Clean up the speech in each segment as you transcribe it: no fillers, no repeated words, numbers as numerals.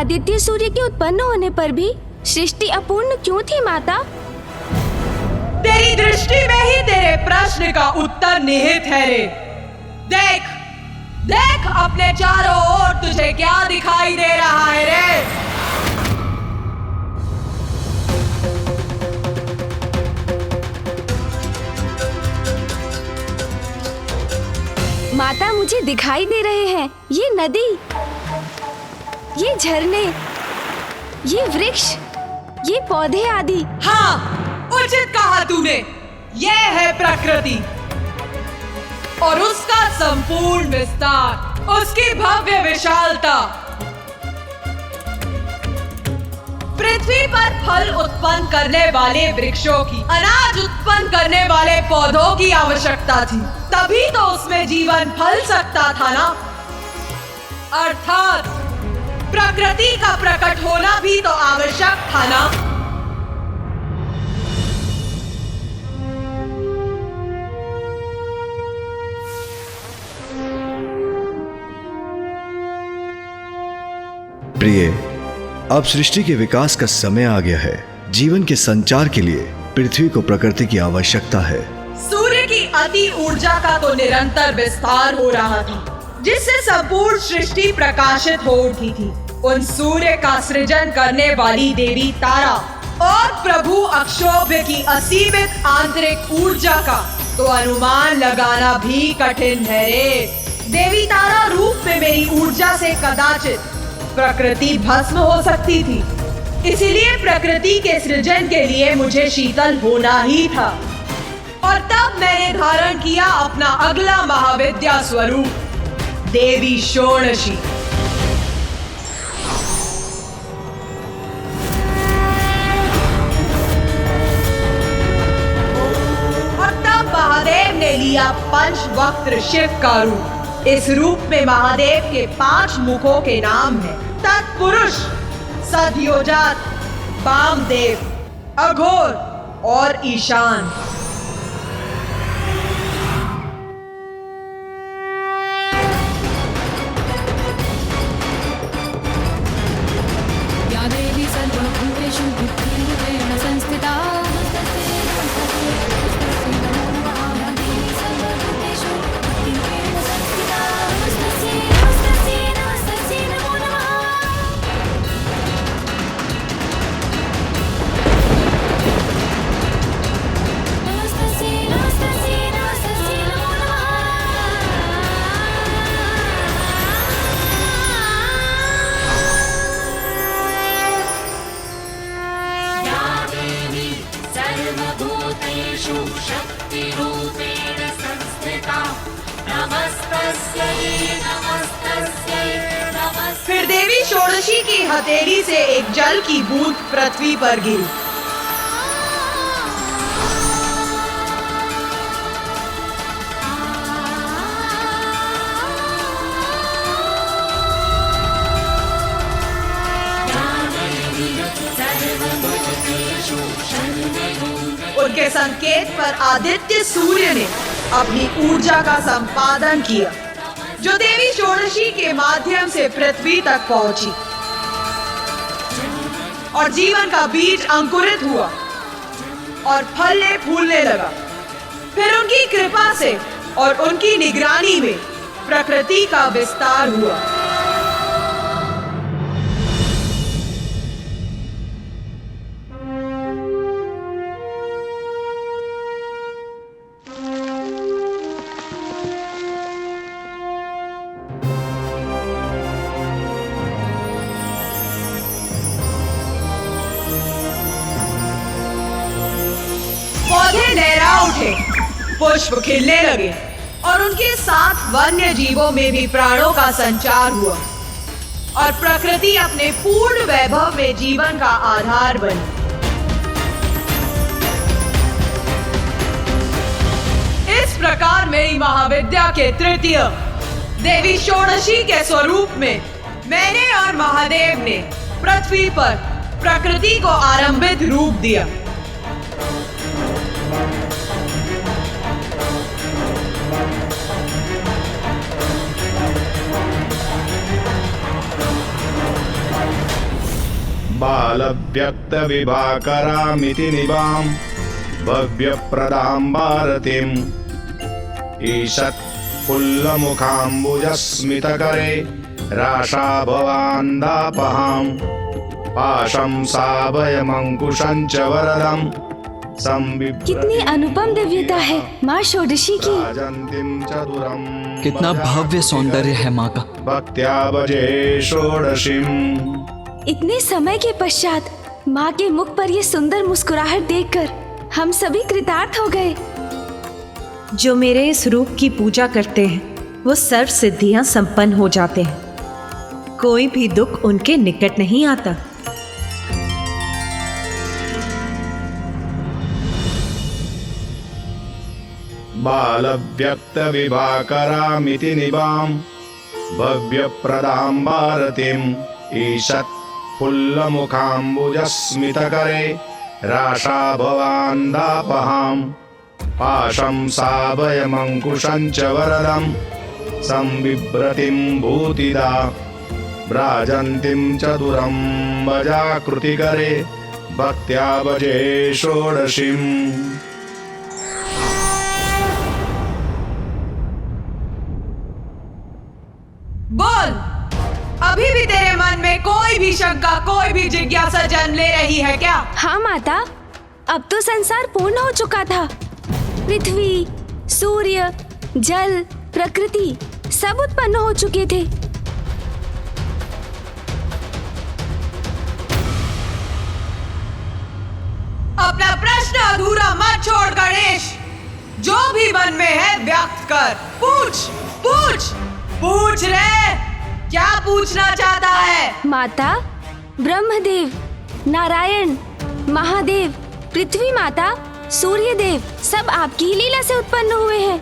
आदित्य सूर्य के उत्पन्न होने पर भी सृष्टि अपूर्ण क्यों थी माता? तेरी दृष्टि में ही तेरे प्रश्न का उत्तर निहित है रे। देख देख अपने चारों ओर तुझे क्या दिखाई दे रहा है रे। माता, मुझे दिखाई दे रहे हैं ये नदी, ये झरने, ये वृक्ष, ये पौधे आदि। हाँ, उचित कहा तूने। ये है प्रकृति और उसका संपूर्ण विस्तार, उसकी भव्य विशालता। पृथ्वी पर फल उत्पन्न करने वाले वृक्षों की, अनाज उत्पन्न करने वाले पौधों की आवश्यकता थी, तभी तो उसमें जीवन फल सकता था ना। अर्थात प्रकृति का प्रकट होना भी तो आवश्यक था ना। प्रिय, अब सृष्टि के विकास का समय आ गया है। जीवन के संचार के लिए पृथ्वी को प्रकृति की आवश्यकता है। सूर्य की अति ऊर्जा का तो निरंतर विस्तार हो रहा था, जिससे संपूर्ण सृष्टि प्रकाशित हो उठी थी। उन सूर्य का सृजन करने वाली देवी तारा और प्रभु अक्षोभ्य की असीमित आंतरिक ऊर्जा का तो अनुमान लगाना भी कठिन है रे। देवी तारा रूप में मेरी ऊर्जा से कदाचित प्रकृति भस्म हो सकती थी, इसीलिए प्रकृति के सृजन के लिए मुझे शीतल होना ही था। और तब मैंने धारण किया अपना अगला महाविद्या स्वरूप, देवी षोडशी। और तब महादेव ने लिया पंचवक्त्र शिव का रूप। इस रूप में महादेव के 5 मुखों के नाम हैं: तत्पुरुष, सद्योजात, वामदेव, अघोर और ईशान। या देवी सर्वभूतेषु बुद्धिरूपेण संस्थिता। शक्तिरूपेण संस्थिता। नमस्तस्यै नमस्तस्यै नमस्तस्यै। फिर देवी षोडशी की हथेली से एक जल की बूंद पृथ्वी पर गिरी। उनके संकेत पर आदित्य सूर्य ने अपनी ऊर्जा का संपादन किया, जो देवी षोडशी के माध्यम से पृथ्वी तक पहुंची और जीवन का बीज अंकुरित हुआ और फलने फूलने लगा। फिर उनकी कृपा से और उनकी निगरानी में प्रकृति का विस्तार हुआ। पौधे लहरा उठे, पुष्प खिलने लगे और उनके साथ वन्य जीवों में भी प्राणों का संचार हुआ और प्रकृति अपने पूर्ण वैभव में जीवन का आधार बनी। इस प्रकार मेरी महाविद्या के तृतीय देवी षोडशी के स्वरूप में मैंने और महादेव ने पृथ्वी पर प्रकृति को आरंभित रूप दिया। बालव्यक्तविभाकरामिति निवां भव्यप्रदां भारतीम् ईषत् फुल्लमुखाम्बुजस्मितकरे राशाभवान्दापहां पाशं साभयमङ्कुशं च वरदं कितनी अनुपम दिव्यता है माँ षोडशी की। राजन्तीं चतुरं कितना भव्य सौंदर्य है माँ का। भक्त्या भजे षोडशीम्। इतने समय के पश्चात माँ के मुख पर ये सुंदर मुस्कुराहट देखकर हम सभी कृतार्थ हो गए। जो मेरे इस रूप की पूजा करते हैं वो सर्व सिद्धियां संपन्न हो जाते हैं, कोई भी दुख उनके निकट नहीं आता। बालव्यक्तविभाकरामिति निवां भव्यप्रदां भारतीम् ईषत् फुल्लमुखाम्बुजस्मितकरे राशाभवान्दापहां पाशं साभयमङ्कुशं च वरदं संबिभ्रतिं भूतिदा भ्राजन्तीं चतुरं वजाकृतिकरे भक्त्या भजे षोडशीम्। बोल, अभी भी तेरे मन में कोई भी शंका, कोई भी जिज्ञासा जन्म ले रही है क्या? हाँ माता, अब तो संसार पूर्ण हो चुका था। पृथ्वी, सूर्य, जल, प्रकृति सब उत्पन्न हो चुके थे। अपना प्रश्न अधूरा मत छोड़ गणेश, जो भी मन में है व्यक्त कर। पूछ पूछ पूछ रे, क्या पूछना चाहता है? माता, ब्रह्मदेव, नारायण, महादेव, पृथ्वी माता, सूर्य देव सब आपकी ही लीला से उत्पन्न हुए हैं,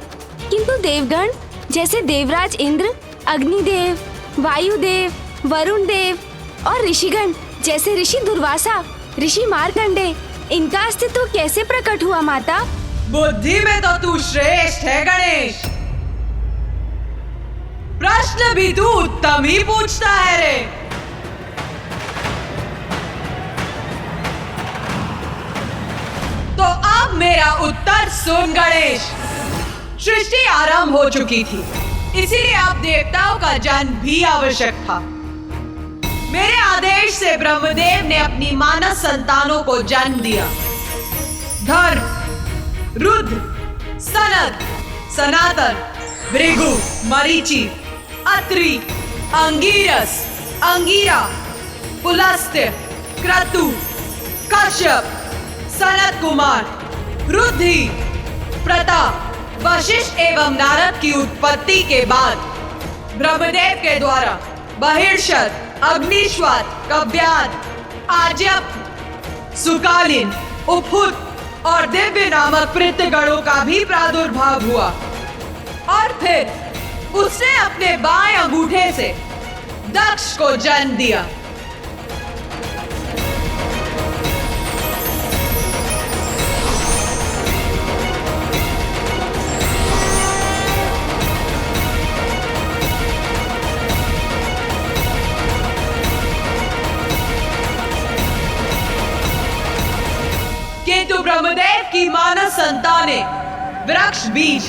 किंतु देवगण जैसे देवराज इंद्र, अग्निदेव, वायुदेव, वरुण देव और ऋषिगण जैसे ऋषि दुर्वासा, ऋषि मार्कंडे, इनका अस्तित्व कैसे प्रकट हुआ माता? बुद्धि में तो तू श्रेष्ठ है गणेश, प्रश्न भी तू उत्तम ही पूछता है रे। तो अब मेरा उत्तर सुन गणेश। सृष्टि आरंभ हो चुकी थी, इसीलिए अब देवताओं का जन्म भी आवश्यक था। मेरे आदेश से ब्रह्मदेव ने अपनी मानस संतानों को जन्म दिया। धर्म, रुद्र, सनत, सनातन, भृगु, मरीचि, अत्रि, अंगिरस, अंगिरा, पुलस्त्य, क्रतु, कश्यप, सनत कुमार, रुद्धि, प्रताप, वशिष्ठ एवं नारद की उत्पत्ति के बाद ब्रह्मदेव के द्वारा बहिर्षद, अग्निश्वात, कव्यात, आज्यप, सुकालीन, उपहुत और दिव्य नामक पृथ्वीगणों का भी प्रादुर्भाव हुआ। और फिर उसने अपने बाएं अंगूठे से दक्ष को जन्म दिया। किंतु ब्रह्मदेव की मानस संतानें वृक्ष बीज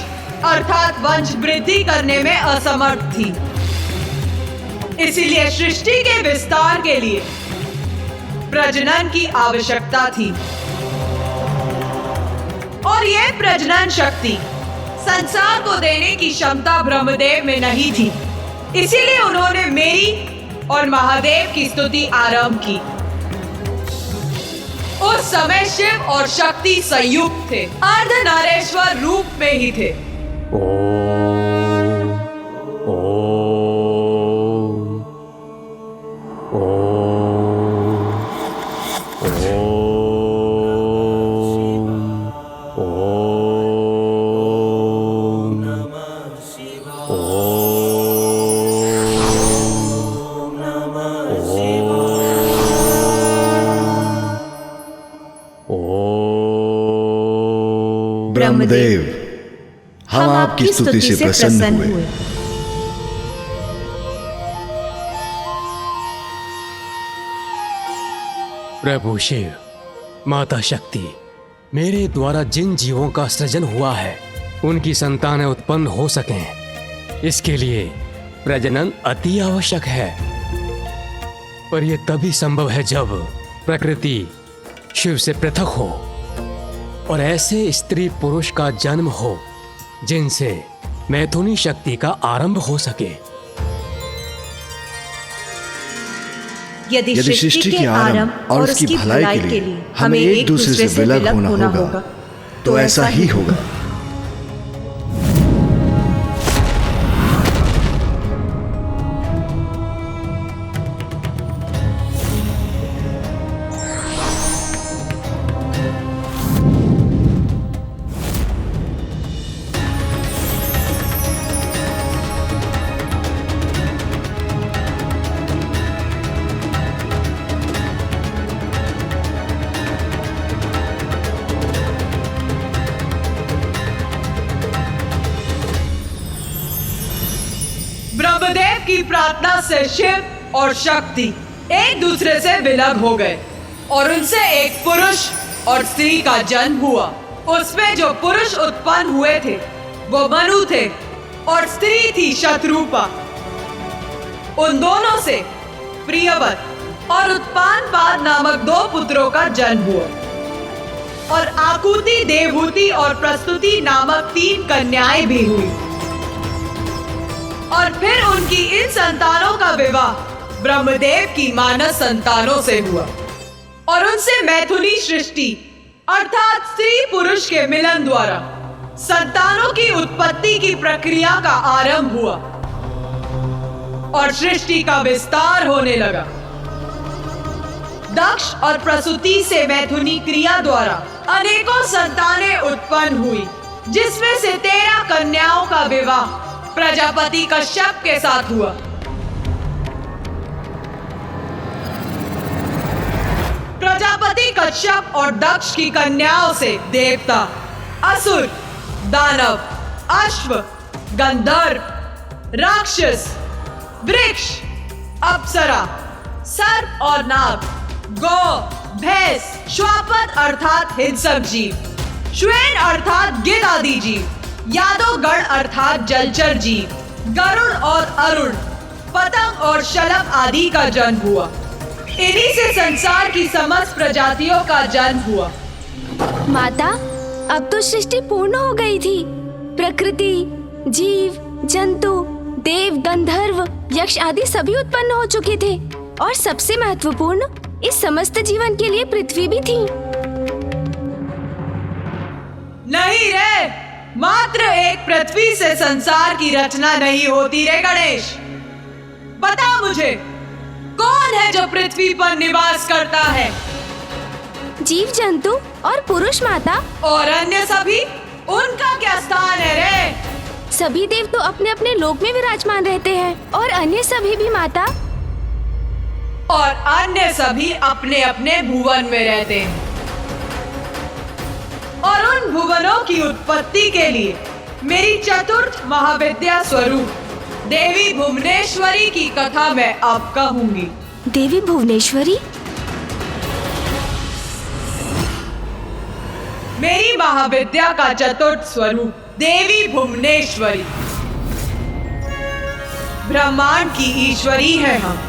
अर्थात वंश वृद्धि करने में असमर्थ थी, इसीलिए सृष्टि के विस्तार के लिए प्रजनन की आवश्यकता थी। और यह प्रजनन शक्ति संसार को देने की क्षमता ब्रह्मदेव में नहीं थी, इसीलिए उन्होंने मेरी और महादेव की स्तुति आरंभ की। उस समय शिव और शक्ति संयुक्त थे, अर्धनारेश्वर रूप में ही थे। ब्रह्मदेव, हम आपकी स्तुति से प्रसन्न हुए। प्रभु शिव, माता शक्ति, मेरे द्वारा जिन जीवों का सृजन हुआ है उनकी संतानें उत्पन्न हो सकें, इसके लिए प्रजनन अति आवश्यक है। पर यह तभी संभव है जब प्रकृति शिव से पृथक हो और ऐसे स्त्री पुरुष का जन्म हो जिनसे मैथुनी शक्ति का आरंभ हो सके। यदि सृष्टि के आरंभ और उसकी भलाई के लिए हमें एक दूसरे से विलग होना होगा, तो ऐसा ही होगा। ब्रह्मदेव की प्रार्थना से शिव और शक्ति एक दूसरे से विलग हो गए और उनसे एक पुरुष और स्त्री का जन्म हुआ। उसमें जो पुरुष उत्पन्न हुए थे वो मनु थे और स्त्री थी शत्रुपा। उन दोनों से प्रियवत और उत्पानपाद नामक 2 पुत्रों का जन्म हुआ और आकुति, देवहूति और प्रस्तुति नामक 3 कन्याएं भी हुई। और फिर उनकी इन संतानों का विवाह ब्रह्मदेव की मानस संतानों से हुआ और उनसे मैथुनी सृष्टि अर्थात स्त्री पुरुष के मिलन द्वारा संतानों की उत्पत्ति की प्रक्रिया का आरंभ हुआ और सृष्टि का विस्तार होने लगा। दक्ष और प्रसूति से मैथुनी क्रिया द्वारा अनेकों संतानें उत्पन्न हुई, जिसमें से 13 कन्याओं का विवाह प्रजापति कश्यप के साथ हुआ। प्रजापति कश्यप और दक्ष की कन्याओं से देवता, असुर, दानव, अश्व, गंधर्व, राक्षस, वृक्ष, अप्सरा, सर्प और नाग, गौ, भैंस, श्वापद अर्थात हिंसक जीव, श्वेन अर्थात गिद्ध आदि जीव, यादव गण अर्थात जलचर जीव, गरुड़ और अरुण, पतंग और शलभ आदि का जन्म हुआ। इन्हीं से संसार की समस्त प्रजातियों का जन्म हुआ। माता, अब तो सृष्टि पूर्ण हो गई थी। प्रकृति, जीव, जंतु, देव, गंधर्व, यक्ष आदि सभी उत्पन्न हो चुके थे और सबसे महत्वपूर्ण इस समस्त जीवन के लिए पृथ्वी भी थी। नहीं रे, मात्र एक पृथ्वी से संसार की रचना नहीं होती रे गणेश। बता मुझे, कौन है जो पृथ्वी पर निवास करता है? जीव जंतु और पुरुष माता। और अन्य सभी, उनका क्या स्थान है रे? सभी देव तो अपने अपने लोक में विराजमान रहते हैं और अन्य सभी भी माता। और अन्य सभी अपने अपने भुवन में रहते हैं और उन भुवनों की उत्पत्ति के लिए मेरी चतुर्थ महाविद्या स्वरूप देवी भुवनेश्वरी की कथा मैं अब कहूंगी। देवी भुवनेश्वरी? मेरी महाविद्या का चतुर्थ स्वरूप देवी भुवनेश्वरी, ब्रह्मांड की ईश्वरी है हम।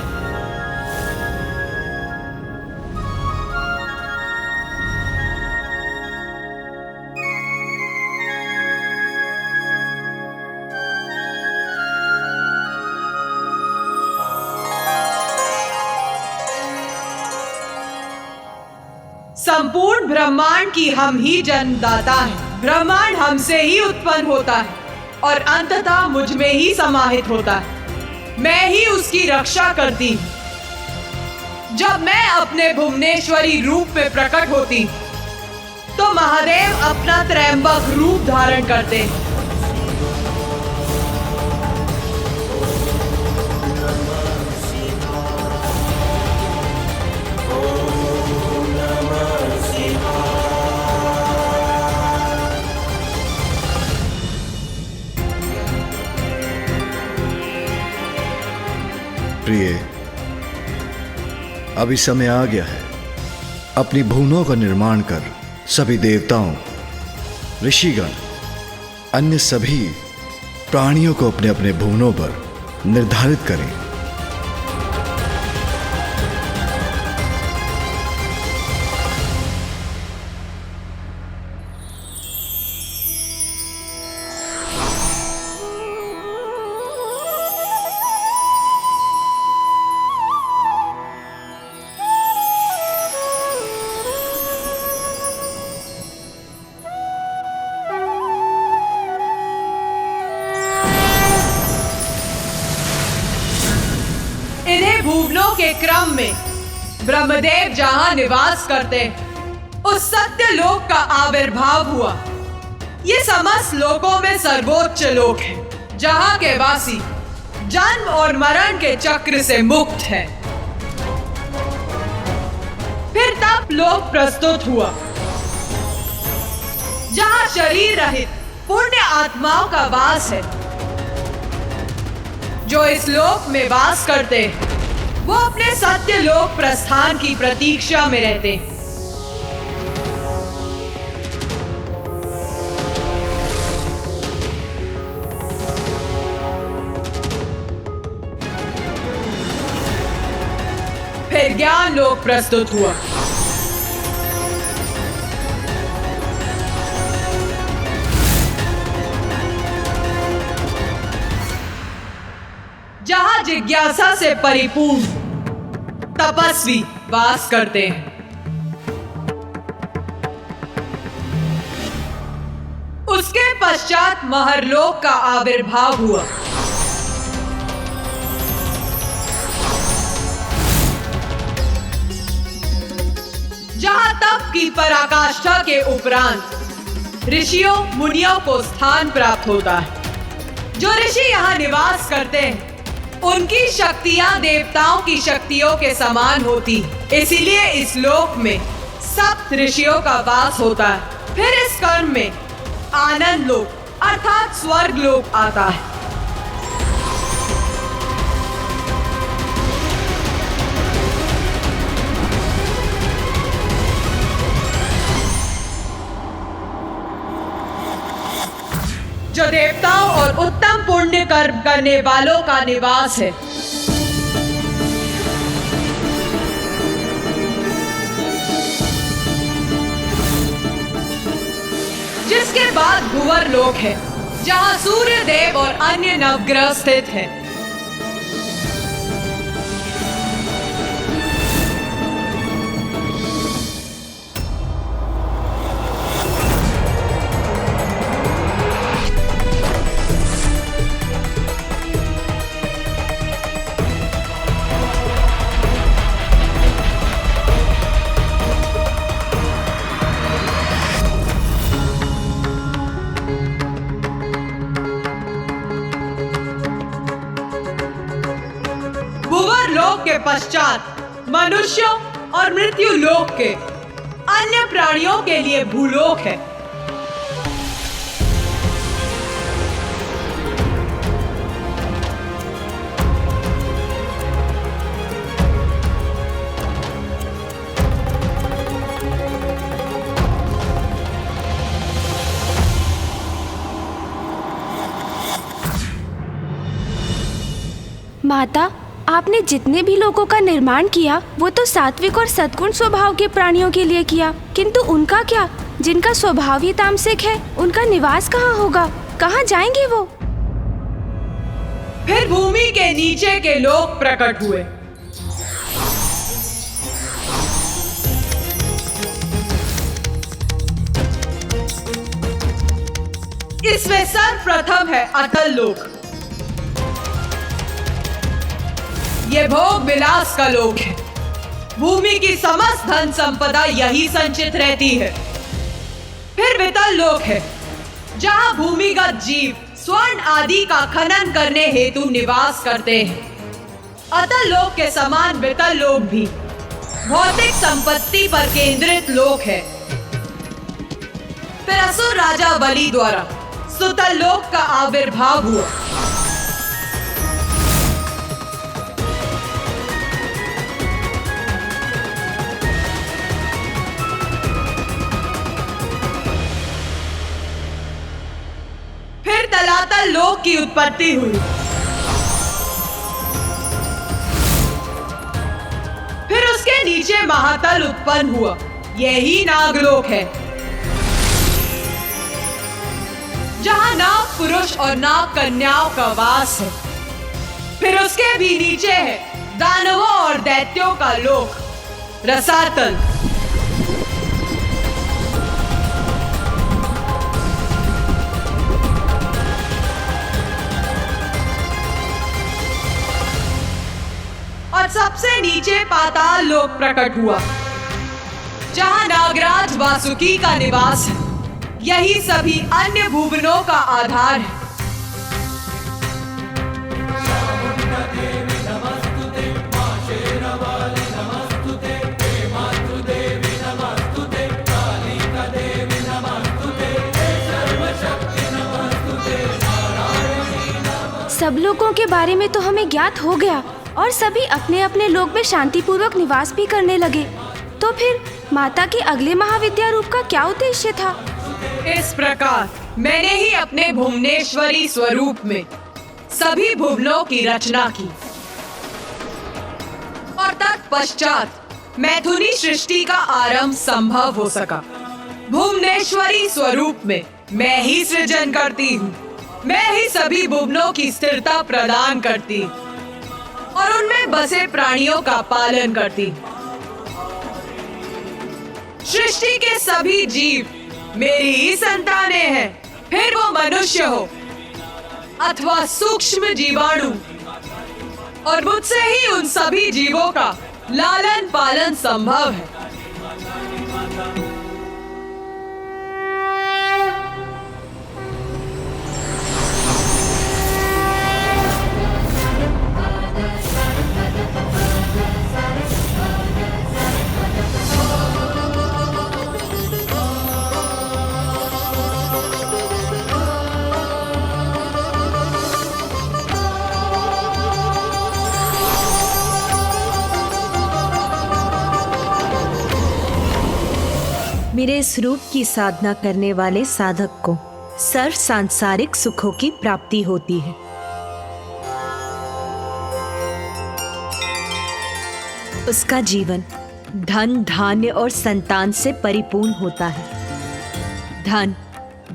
संपूर्ण ब्रह्मांड की हम ही जन्मदाता हैं। ब्रह्मांड हमसे ही उत्पन्न होता है और अंततः मुझ में ही समाहित होता है। मैं ही उसकी रक्षा करती हूँ। जब मैं अपने भुवनेश्वरी रूप में प्रकट होती तो महादेव अपना त्रयंबक रूप धारण करते हैं। प्रिय, अभी समय आ गया है अपनी भुवनों का निर्माण कर सभी देवताओं, ऋषिगण, अन्य सभी प्राणियों को अपने अपने भुवनों पर निर्धारित करें। इन्हें भुवनों के क्रम में ब्रह्मदेव जहां निवास करते उस सत्य लोक का आविर्भाव हुआ। ये समस्त लोकों में सर्वोच्च लोक है, जहां के वासी जन्म और मरण के चक्र से मुक्त है। फिर तप लोक प्रस्तुत हुआ, जहां शरीर रहित पुण्य आत्माओं का वास है। जो इस लोक में वास करते हैं, वो अपने सत्य लोक प्रस्थान की प्रतीक्षा में रहते हैं। फिर ज्ञान लोक प्रस्तुत हुआ, जहां जिज्ञासा से परिपूर्ण तपस्वी वास करते हैं। उसके पश्चात महरलोक का आविर्भाव हुआ, जहां तप की पराकाष्ठा के उपरांत ऋषियों मुनियों को स्थान प्राप्त होता है। जो ऋषि यहाँ निवास करते हैं, उनकी शक्तियां देवताओं की शक्तियों के समान होती, इसीलिए इस लोक में सप्त ऋषियों का वास होता है। फिर इस कर्म में आनंद लोक अर्थात स्वर्ग लोक आता है। जो देवताओं और उत्तम पुण्य कर्म करने वालों का निवास है। जिसके बाद भुवर लोक है, जहां सूर्य देव और अन्य नवग्रह स्थित हैं। के पश्चात मनुष्यों और मृत्यु लोक के अन्य प्राणियों के लिए भूलोक है। माता, आपने जितने भी लोगों का निर्माण किया वो तो सात्विक और सद्गुण स्वभाव के प्राणियों के लिए किया, किंतु उनका क्या? जिनका स्वभाव ही तामसिक है, उनका निवास कहाँ होगा? कहाँ जाएंगे वो? फिर भूमि के नीचे के लोक प्रकट हुए। इसमें सर्वप्रथम है अतल लोक। ये भोग विलास का लोक है। भूमि की समस्त धन संपदा यही संचित रहती है। फिर वितल लोक है, जहां भूमिगत जीव स्वर्ण आदि का खनन करने हेतु निवास करते हैं। अतल लोक के समान वितल लोक भी भौतिक संपत्ति पर केंद्रित लोक है। फिर असुर राजा बलि द्वारा सुतल लोक का आविर्भाव हुआ। फिर तलातल लोक की उत्पत्ति हुई। फिर उसके नीचे महातल उत्पन्न हुआ, यही नागलोक है, जहां नाग पुरुष और नाग कन्याओं का वास है। फिर उसके भी नीचे है दानवों और दैत्यों का लोक, रसातल। और सबसे नीचे पाताल लोक प्रकट हुआ, जहां नागराज वासुकी का निवास है। यही सभी अन्य भुवनों का आधार है। सब लोगों के बारे में तो हमें ज्ञात हो गया और सभी अपने अपने लोक में शांतिपूर्वक निवास भी करने लगे। तो फिर माता के अगले महाविद्या रूप का क्या उद्देश्य था? इस प्रकार मैंने ही अपने भुवनेश्वरी स्वरूप में सभी भुवनों की रचना की और तत्पश्चात मैथुनी सृष्टि का आरंभ संभव हो सका। भुवनेश्वरी स्वरूप में मैं ही सृजन करती हूँ, मैं ही सभी भुवनों की स्थिरता प्रदान करती और उनमें बसे प्राणियों का पालन करती। सृष्टि के सभी जीव मेरी ही संतानें हैं, फिर वो मनुष्य हो अथवा सूक्ष्म जीवाणु, और मुझसे ही उन सभी जीवों का लालन पालन संभव है। मेरे इस रूप की साधना करने वाले साधक को सर्व सांसारिक सुखों की प्राप्ति होती है। उसका जीवन धन, धान्य और संतान से परिपूर्ण होता है। धन,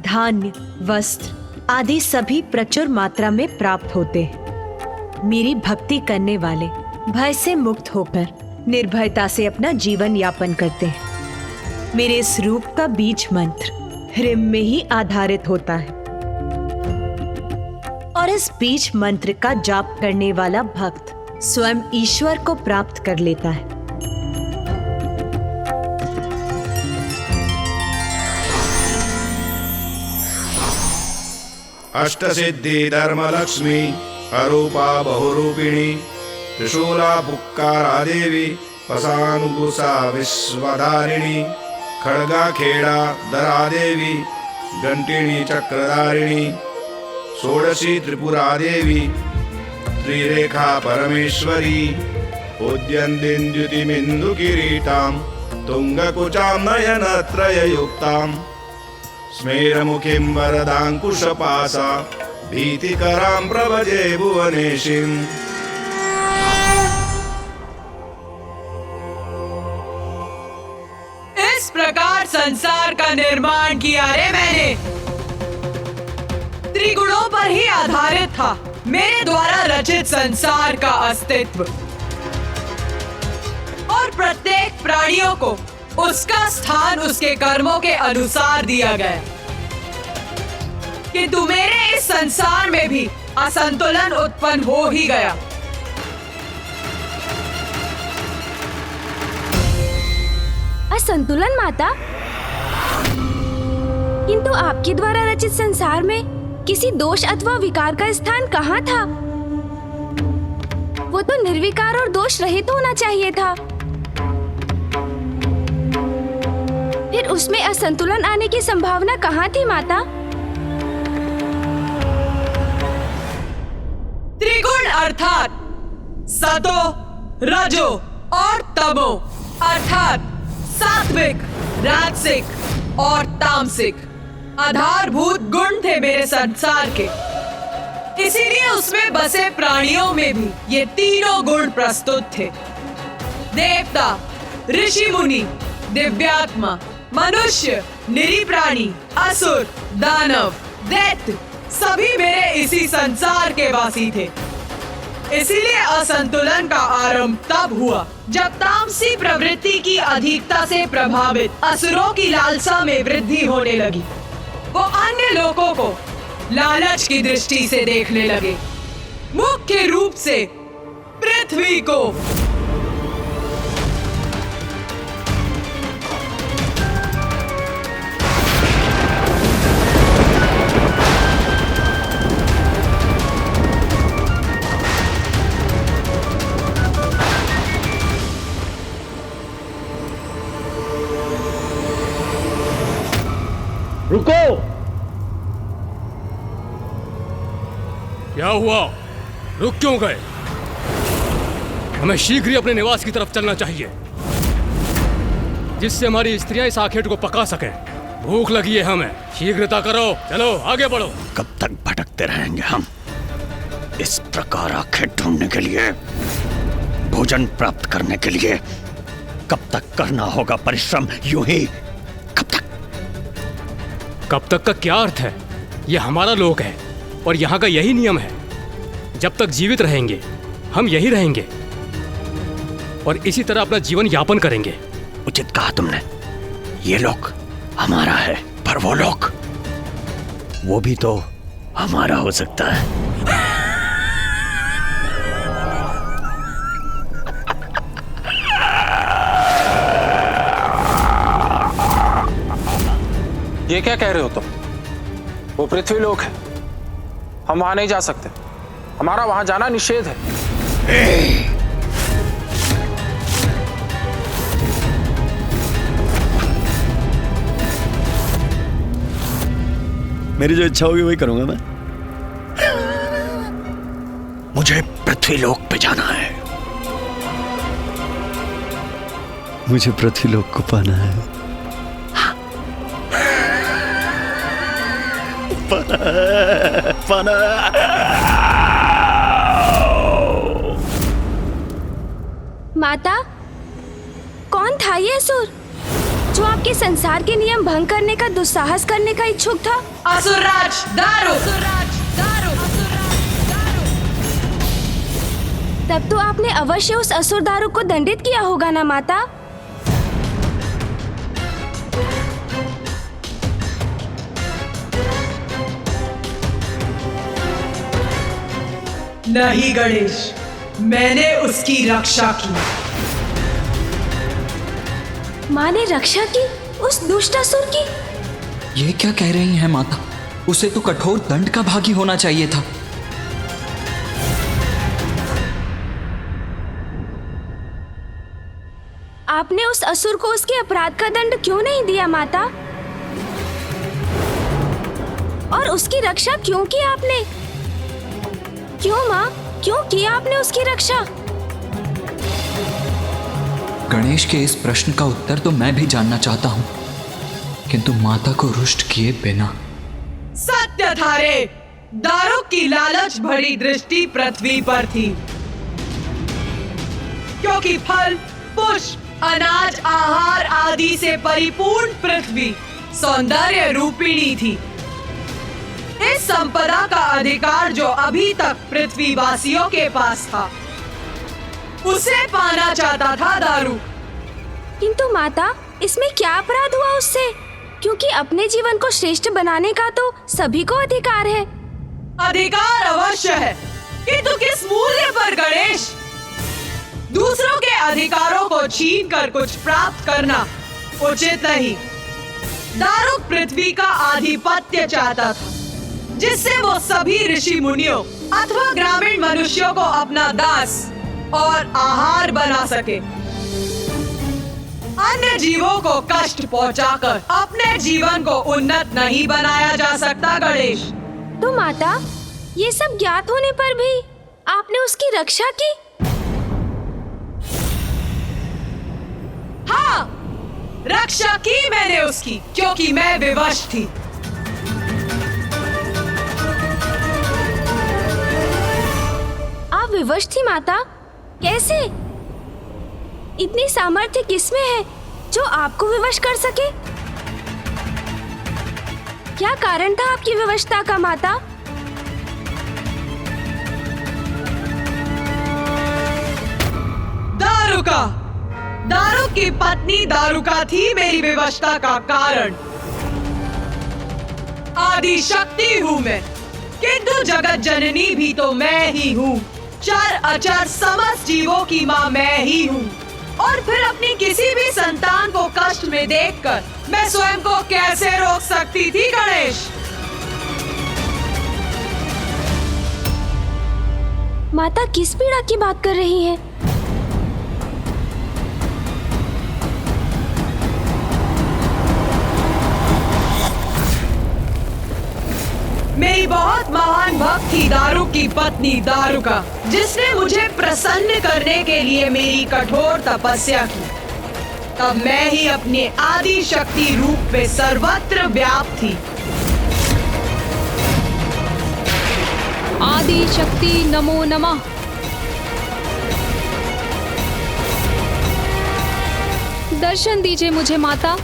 धान्य, वस्त्र आदि सभी प्रचुर मात्रा में प्राप्त होते हैं। मेरी भक्ति करने वाले भय से मुक्त होकर निर्भयता से अपना जीवन यापन करते हैं। मेरे इस रूप का बीज मंत्र ह्रीम में ही आधारित होता है और इस बीज मंत्र का जाप करने वाला भक्त स्वयं ईश्वर को प्राप्त कर लेता है। अष्टसिद्धि धर्मलक्ष्मी अरूपा बहुरूपिणी त्रिशूला पुक्कारा देवी पसानुगुसा विश्वधारिणी खड्गा खेड़ा दरा देवी घंटिनी चक्रधारिणी षोडशी त्रिपुरा देवी त्रिरेखा परमेश्वरी उद्यन्दिन्द्युतिमिन्दु किरीटां तुंगकुचां नयनत्रययुक्तां स्मेरमुखीं वरदाङ्कुशपासा भीतिकरां प्रभजे भुवनेशीम्। इस प्रकार संसार का निर्माण किया रे मैंने। त्रिगुणों पर ही आधारित था मेरे द्वारा रचित संसार का अस्तित्व और प्रत्येक प्राणियों को उसका स्थान उसके कर्मों के अनुसार दिया गया। किंतु मेरे इस संसार में भी असंतुलन उत्पन्न हो ही गया। असंतुलन माता? किंतु आपके द्वारा रचित संसार में किसी दोष अथवा विकार का स्थान कहाँ था? वो तो निर्विकार और दोष रहित होना चाहिए था। फिर उसमें असंतुलन आने की संभावना कहाँ थी माता? त्रिगुण अर्थात सतो, रजो और तमो अर्थात सात्विक, राजसिक और तामसिक, आधारभूत गुण थे मेरे संसार के, इसीलिए उसमें बसे प्राणियों में भी ये तीनों गुण प्रस्तुत थे। देवता, ऋषि मुनि, दिव्यात्मा, मनुष्य, निरी प्राणी, असुर, दानव, दैत्य सभी मेरे इसी संसार के वासी थे। इसीलिए असंतुलन का आरंभ तब हुआ जब तामसी प्रवृत्ति की अधिकता से प्रभावित असुरों की लालसा में वृद्धि होने लगी। वो अन्य लोगों को लालच की दृष्टि से देखने लगे, मुख्य रूप से पृथ्वी को। रुको! क्या हुआ? रुक क्यों गए? हमें शीघ्र ही अपने निवास की तरफ चलना चाहिए, जिससे हमारी स्त्रियां इस आखेट को पका सकें। भूख लगी है हमें, शीघ्रता करो, चलो आगे बढ़ो। कब तक भटकते रहेंगे हम? इस प्रकार आखेट ढूंढने के लिए, भोजन प्राप्त करने के लिए कब तक करना होगा परिश्रम? यूं ही कब तक का क्या अर्थ है? यह हमारा लोक है और यहाँ का यही नियम है। जब तक जीवित रहेंगे हम यही रहेंगे और इसी तरह अपना जीवन यापन करेंगे। उचित कहा तुमने। ये लोक हमारा है, पर वो लोक, वो भी तो हमारा हो सकता है। ये क्या कह रहे हो तुम? वो पृथ्वी लोक है, हम वहां नहीं जा सकते। हमारा वहां जाना निषेध है। मेरी जो इच्छा होगी वही करूंगा मैं। मुझे पृथ्वी लोक पे जाना है। मुझे पृथ्वी लोक को पाना है। माता, कौन था ये असुर जो आपके संसार के नियम भंग करने का दुस्साहस करने का इच्छुक था? असुरराज दारू। तब तो आपने अवश्य उस असुर दारू को दंडित किया होगा ना माता? नहीं गणेश, मैंने उसकी रक्षा की। माँ ने रक्षा की उस दुष्ट असुर की? ये क्या कह रही हैं माता? उसे तो कठोर दंड का भागी होना चाहिए था। आपने उस असुर को उसके अपराध का दंड क्यों नहीं दिया माता? और उसकी रक्षा क्यों की आपने? क्यों माँ, क्यों किया आपने उसकी रक्षा? गणेश के इस प्रश्न का उत्तर तो मैं भी जानना चाहता हूँ, किंतु माता को रुष्ट किए बिना। सत्य था रे, दारू की लालच भरी दृष्टि पृथ्वी पर थी, क्योंकि फल, पुष्प, अनाज, आहार आदि से परिपूर्ण पृथ्वी सौंदर्य रूपिणी थी। इस संपदा का अधिकार जो अभी तक पृथ्वी वासियों के पास था, उसे पाना चाहता था दारू। किंतु माता, इसमें क्या अपराध हुआ उससे? क्योंकि अपने जीवन को श्रेष्ठ बनाने का तो सभी को अधिकार है। अधिकार अवश्य है, किंतु किस मूल्य पर गणेश? दूसरों के अधिकारों को छीन कर कुछ प्राप्त करना उचित नहीं। दारुक पृथ्वी का आधिपत्य चाहता था, जिससे वो सभी ऋषि मुनियों अथवा ग्रामीण मनुष्यों को अपना दास और आहार बना सके। अन्य जीवों को कष्ट पहुंचाकर अपने जीवन को उन्नत नहीं बनाया जा सकता गणेश। तो माता, ये सब ज्ञात होने पर भी आपने उसकी रक्षा की? हाँ, रक्षा की मैंने उसकी, क्योंकि मैं विवश थी। बेहोश थी माता। कैसे? इतनी सामर्थ्य किसमें है जो आपको विवश कर सके? क्या कारण था आपकी विवशता का माता? दारुका, दारुक की पत्नी दारुका थी मेरी विवशता का कारण। आदि शक्ति हूँ मैं, किंतु जगत जननी भी तो मैं ही हूँ। चर अचर समस्त जीवों की माँ मैं ही हूँ। और फिर अपनी किसी भी संतान को कष्ट में देखकर मैं स्वयं को कैसे रोक सकती थी गणेश? माता किस पीड़ा की बात कर रही हैं? मेरी बहुत महान भक्त थी दारुक की पत्नी दारुका, जिसने मुझे प्रसन्न करने के लिए मेरी कठोर तपस्या की। तब मैं ही अपने आदि शक्ति रूप में सर्वत्र व्याप्त थी। आदि शक्ति नमो नमः। दर्शन दीजिए मुझे माता,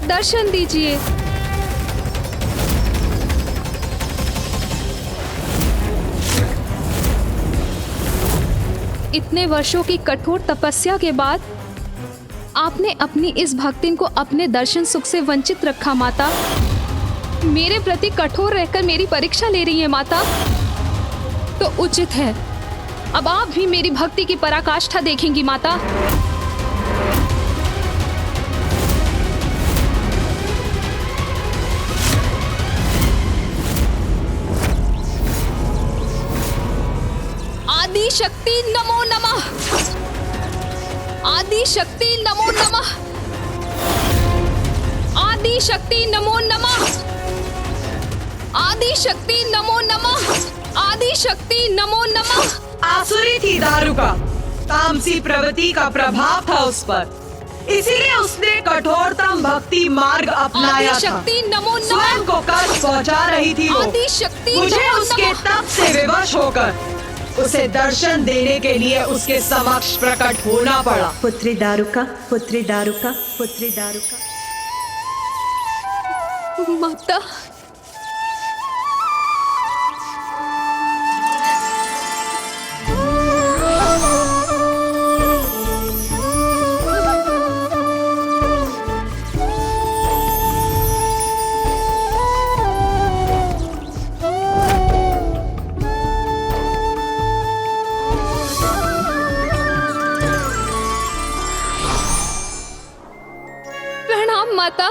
दर्शन दीजिए। इतने वर्षों की कठोर तपस्या के बाद आपने अपनी इस भक्तिन को अपने दर्शन सुख से वंचित रखा माता। मेरे प्रति कठोर रहकर मेरी परीक्षा ले रही है माता, तो उचित है अब आप भी मेरी भक्ति की पराकाष्ठा देखेंगी माता। आदि शक्ति नमो नमः। आदि शक्ति नमो नमः। आदि शक्ति नमो नमः। आदि शक्ति नमो नमः। आदि शक्ति नमो नमः। आसुरी थी दारुका, तामसी प्रवृत्ति का प्रभाव था उस पर, इसीलिए उसने कठोरतम भक्ति मार्ग अपनाया था। शक्ति नमो नमः। स्वयं को कष्ट पहुंचा रही थी वो। आदि शक्ति मुझे नमो उसके नमः। तप से विवश होकर उसे दर्शन देने के लिए उसके समक्ष प्रकट होना पड़ा। पुत्री दारुका, पुत्री दारुका, पुत्री दारुका। माता, माता,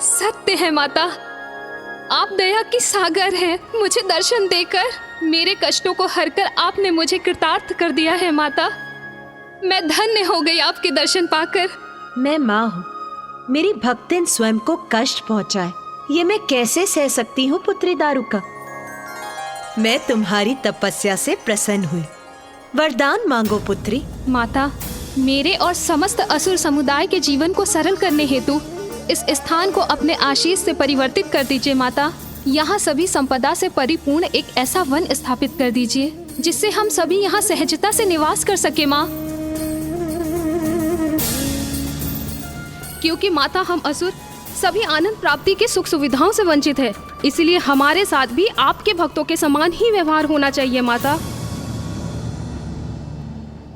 सत्य है माता, आप दया की सागर हैं। मुझे दर्शन देकर मेरे कष्टों को हरकर आपने मुझे कृतार्थ कर दिया है माता। मैं धन्य हो गई आपके दर्शन पाकर। मैं माँ हूँ, मेरी भक्तिन स्वयं को कष्ट पहुँचाए ये मैं कैसे सह सकती हूँ पुत्री दारुका। मैं तुम्हारी तपस्या से प्रसन्न हुई, वरदान मांगो पुत्री। माता, मेरे और समस्त असुर समुदाय के जीवन को सरल करने हेतु इस स्थान को अपने आशीष से परिवर्तित कर दीजिए माता। यहाँ सभी संपदा से परिपूर्ण एक ऐसा वन स्थापित कर दीजिए जिससे हम सभी यहाँ सहजता से निवास कर सके माँ। क्योंकि माता हम असुर सभी आनंद प्राप्ति के सुख सुविधाओं से वंचित है, इसलिए हमारे साथ भी आपके भक्तों के समान ही व्यवहार होना चाहिए माता।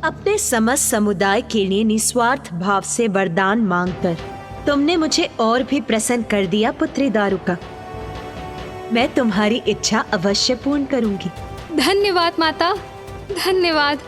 अपने समस्त समुदाय के लिए निस्वार्थ भाव से वरदान मांगकर तुमने मुझे और भी प्रसन्न कर दिया पुत्री दारुका। मैं तुम्हारी इच्छा अवश्य पूर्ण करूंगी। धन्यवाद माता, धन्यवाद।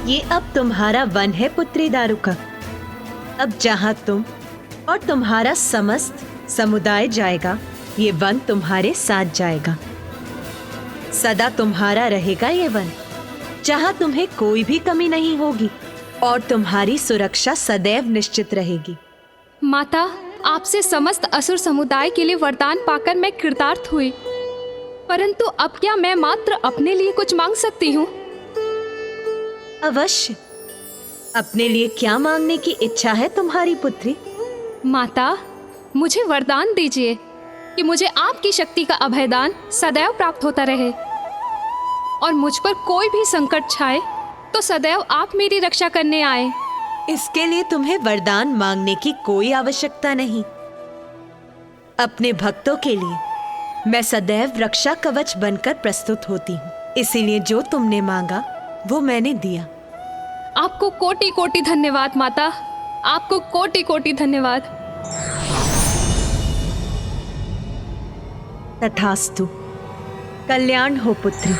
ये अब तुम्हारा वन है पुत्री दारुका। अब जहाँ तुम और तुम्हारा समस्त समुदाय जाएगा, ये वन तुम्हारे साथ जाएगा। सदा तुम्हारा रहेगा ये वन, जहाँ तुम्हें कोई भी कमी नहीं होगी और तुम्हारी सुरक्षा सदैव निश्चित रहेगी। माता, आपसे समस्त असुर समुदाय के लिए वरदान पाकर मैं कृतार्थ हुई, परंतु अब क्या मैं मात्र अपने लिए कुछ मांग सकती हूँ? अवश्य। अपने लिए क्या मांगने की इच्छा है तुम्हारी पुत्री? माता, मुझे वरदान दीजिए कि मुझे आपकी शक्ति का अभयदान सदैव प्राप्त होता रहे और मुझ पर कोई भी संकट छाए तो सदैव आप मेरी रक्षा करने आए। इसके लिए तुम्हें वरदान मांगने की कोई आवश्यकता नहीं। अपने भक्तों के लिए मैं सदैव रक्षा कवच बनकर प्रस्तुत होती हूँ, इसीलिए जो तुमने मांगा वो मैंने दिया। आपको कोटि कोटि धन्यवाद माता, आपको कोटि कोटि धन्यवाद। तथास्तु। कल्याण हो पुत्री।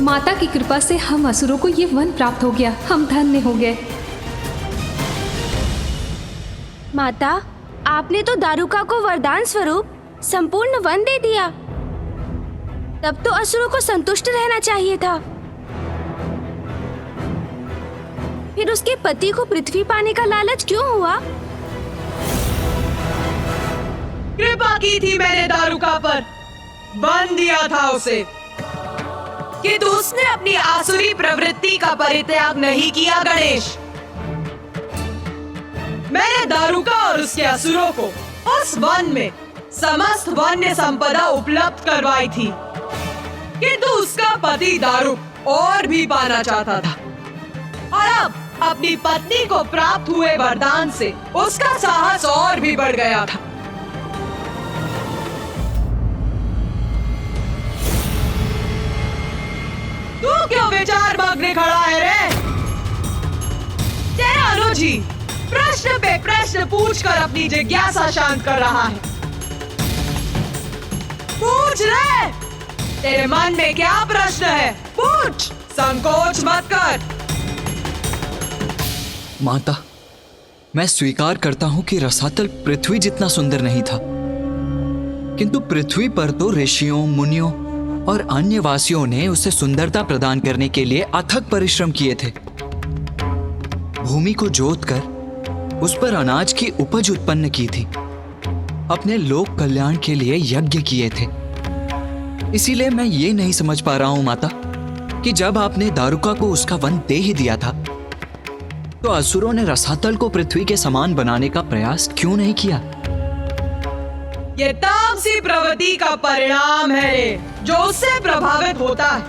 माता की कृपा से हम असुरों को ये वन प्राप्त हो गया, हम धन्य हो गए। माता, आपने तो दारुका को वरदान स्वरूप संपूर्ण वन दे दिया, तब तो असुरों को संतुष्ट रहना चाहिए था। फिर उसके पति को पृथ्वी पाने का लालच क्यों हुआ? कृपा की थी मैंने दारुका पर, बंद दिया था उसे, किंतु उसने अपनी आसुरी प्रवृत्ति का परित्याग नहीं किया। गणेश, मैंने दारुका और उसके असुरों को उस वन में समस्त वन्य संपदा उपलब्ध करवाई थी, किंतु उसका पति दारुक और भी पाना चाहता था और अब अपनी पत्नी को प्राप्त हुए वरदान से उसका साहस और भी बढ़ गया था। तू क्यों विचार मग्न खड़ा है रे? तेरा अनुजी प्रश्न पे प्रश्न पूछकर अपनी जिज्ञासा शांत कर रहा है। पूछ रे, तेरे मन में क्या प्रश्न है? पूछ, संकोच मत कर। माता, मैं स्वीकार करता हूं कि रसातल पृथ्वी जितना सुंदर नहीं था, किंतु पृथ्वी पर तो ऋषियों, मुनियों और अन्य वासियों ने उसे सुंदरता प्रदान करने के लिए अथक परिश्रम किए थे। भूमि को जोतकर उस पर अनाज की उपज उत्पन्न की थी, अपने लोक कल्याण के लिए यज्ञ किए थे। इसीलिए मैं ये नहीं समझ पा रहा हूं माता कि जब आपने दारुका को उसका वन दे ही दिया था तो असुरों ने रसातल को पृथ्वी के समान बनाने का प्रयास क्यों नहीं किया? ये तामसी प्रवृत्ति का परिणाम है रे, जो उससे प्रभावित होता है।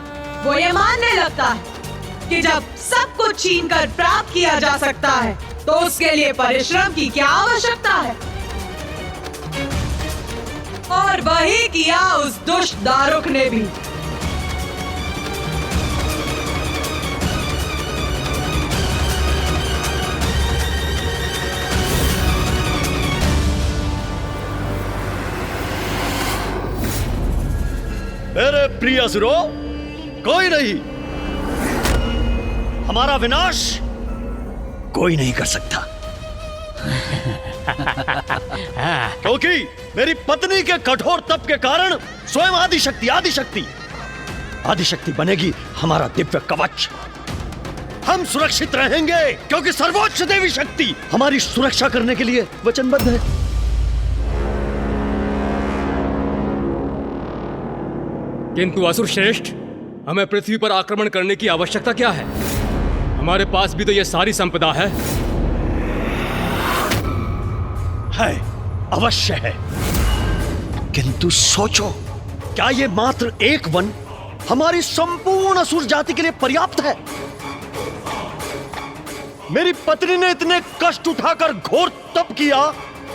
वो ये मानने लगता है कि जब सब कुछ छीन कर प्राप्त किया जा सकता है तो उसके लिए परिश्रम की क्या आवश्यकता है। और वही किया उस दुष्ट दारुक ने भी। मेरे प्रिय असुरों, कोई नहीं, हमारा विनाश कोई नहीं कर सकता। क्योंकि मेरी पत्नी के कठोर तप के कारण स्वयं आदिशक्ति बनेगी हमारा दिव्य कवच। हम सुरक्षित रहेंगे क्योंकि सर्वोच्च देवी शक्ति हमारी सुरक्षा करने के लिए वचनबद्ध है। किंतु असुर श्रेष्ठ, हमें पृथ्वी पर आक्रमण करने की आवश्यकता क्या है? हमारे पास भी तो यह सारी संपदा है। अवश्य है, किंतु सोचो, क्या ये मात्र एक वन हमारी संपूर्ण असुर जाति के लिए पर्याप्त है? मेरी पत्नी ने इतने कष्ट उठाकर घोर तप किया,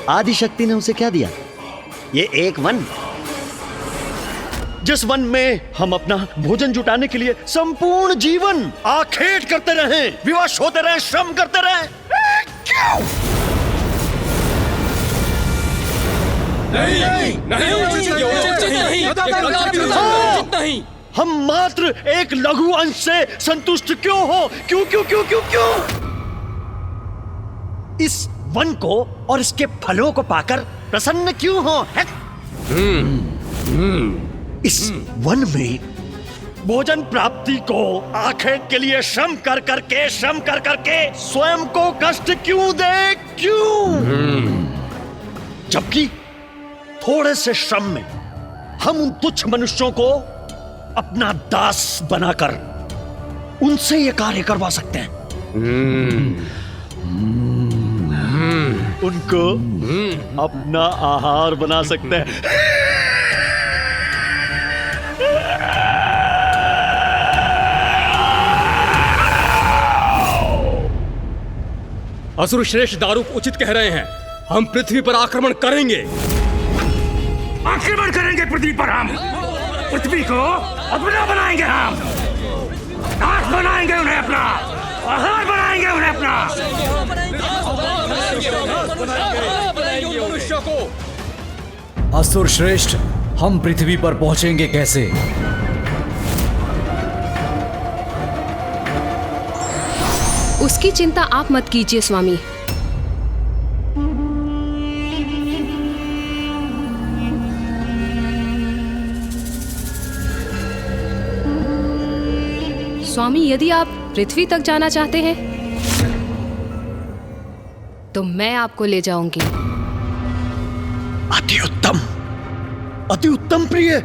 आदिशक्ति ने उसे क्या दिया? ये एक वन, जिस वन में हम अपना भोजन जुटाने के लिए संपूर्ण जीवन आखेट करते रहें, विवश होते रहें, श्रम करते रहें। क्यों? नहीं। हम मात्र एक लघु अंश से संतुष्ट क्यों हो? क्यों क्यों क्यों क्यों क्यों? इस वन को और इसके फलों को पाकर प्रसन्न क्यों हो? इस वन में भोजन प्राप्ति को आखिर के लिए श्रम कर करके स्वयं को कष्ट क्यों दे? क्यों? जबकि थोड़े से श्रम में हम उन तुच्छ मनुष्यों को अपना दास बनाकर उनसे ये कार्य करवा सकते हैं। उनको अपना आहार बना सकते हैं। असुर श्रेष्ठ दारूक उचित कह रहे हैं। हम पृथ्वी पर आक्रमण करेंगे। आक्रमण करेंगे पृथ्वी पर। हम पृथ्वी को अपना बनाएंगे। हम दास बनाएंगे उन्हें, अपना आहार बनाएंगे उन्हें, अपना मनुष्य को। असुर श्रेष्ठ, हम पृथ्वी पर पहुंचेंगे कैसे? उसकी चिंता आप मत कीजिए स्वामी। स्वामी, यदि आप पृथ्वी तक जाना चाहते हैं तो मैं आपको ले जाऊंगी। अति उत्तम, अति उत्तम प्रिय।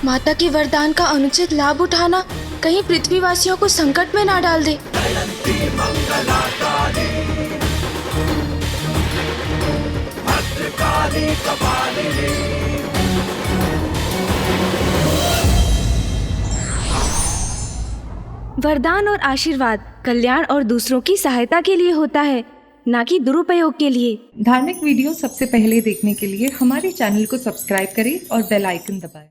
माता के वरदान का अनुचित लाभ उठाना कहीं पृथ्वीवासियों को संकट में ना डाल दे। वरदान और आशीर्वाद कल्याण और दूसरों की सहायता के लिए होता है, ना कि दुरुपयोग के लिए। धार्मिक वीडियो सबसे पहले देखने के लिए हमारे चैनल को सब्सक्राइब करें और बेल आइकन दबाएं।